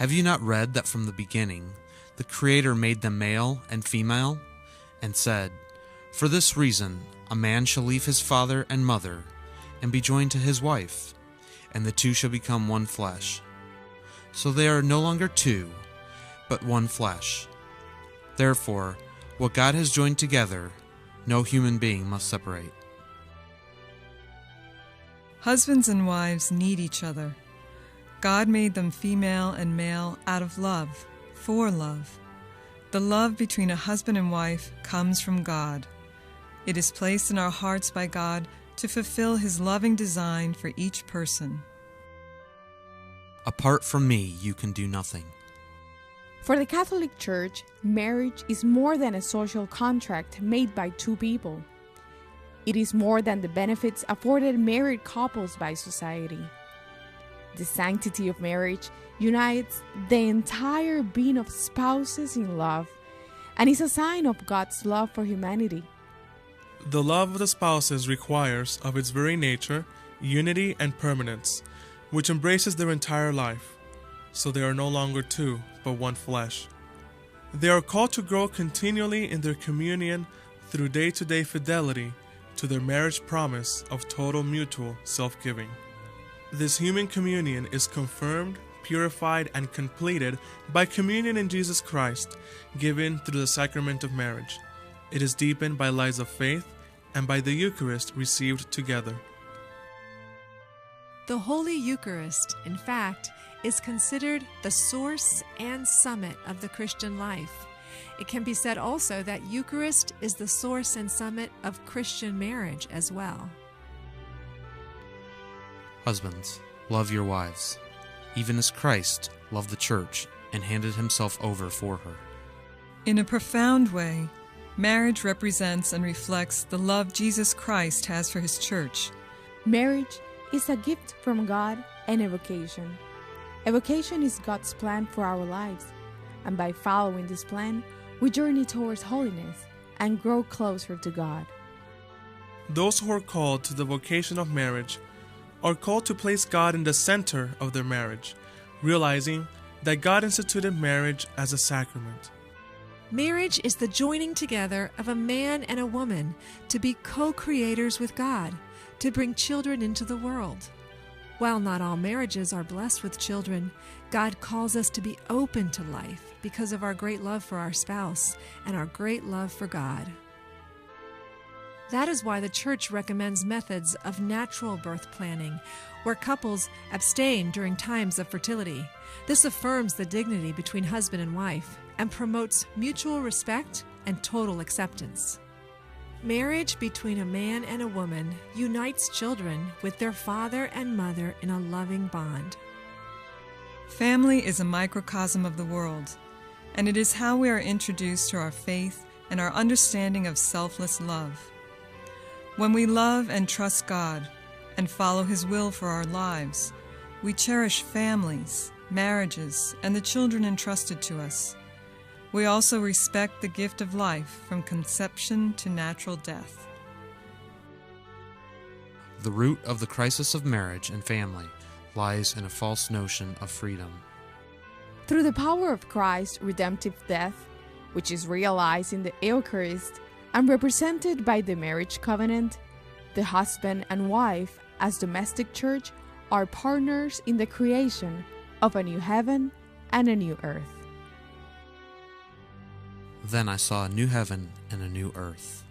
Have you not read that from the beginning the Creator made them male and female, and said, "For this reason a man shall leave his father and mother, and be joined to his wife, and the two shall become one flesh." So they are no longer two, but one flesh. Therefore, what God has joined together, no human being must separate. Husbands and wives need each other. God made them female and male out of love, for love. The love between a husband and wife comes from God. It is placed in our hearts by God to fulfill His loving design for each person. Apart from me, you can do nothing. For the Catholic Church, marriage is more than a social contract made by two people. It is more than the benefits afforded married couples by society. The sanctity of marriage unites the entire being of spouses in love and is a sign of God's love for humanity. The love of the spouses requires, of its very nature, unity and permanence, which embraces their entire life. So they are no longer two, but one flesh. They are called to grow continually in their communion through day-to-day fidelity to their marriage promise of total mutual self-giving. This human communion is confirmed, purified, and completed by communion in Jesus Christ, given through the sacrament of marriage. It is deepened by lives of faith and by the Eucharist received together. The Holy Eucharist, in fact, is considered the source and summit of the Christian life. It can be said also that Eucharist is the source and summit of Christian marriage as well. Husbands, love your wives, even as Christ loved the church and handed himself over for her. In a profound way, marriage represents and reflects the love Jesus Christ has for His church. Marriage is a gift from God and a vocation. A vocation is God's plan for our lives, and by following this plan, we journey towards holiness and grow closer to God. Those who are called to the vocation of marriage are called to place God in the center of their marriage, realizing that God instituted marriage as a sacrament. Marriage is the joining together of a man and a woman to be co-creators with God, to bring children into the world. While not all marriages are blessed with children, God calls us to be open to life because of our great love for our spouse and our great love for God. That is why the Church recommends methods of natural birth planning, where couples abstain during times of fertility. This affirms the dignity between husband and wife and promotes mutual respect and total acceptance. Marriage between a man and a woman unites children with their father and mother in a loving bond. Family is a microcosm of the world, and it is how we are introduced to our faith and our understanding of selfless love. When we love and trust God and follow His will for our lives, we cherish families, marriages, and the children entrusted to us. We also respect the gift of life from conception to natural death. The root of the crisis of marriage and family lies in a false notion of freedom. Through the power of Christ's redemptive death, which is realized in the Eucharist and represented by the marriage covenant, the husband and wife, as domestic church, are partners in the creation of a new heaven and a new earth. Then I saw a new heaven and a new earth.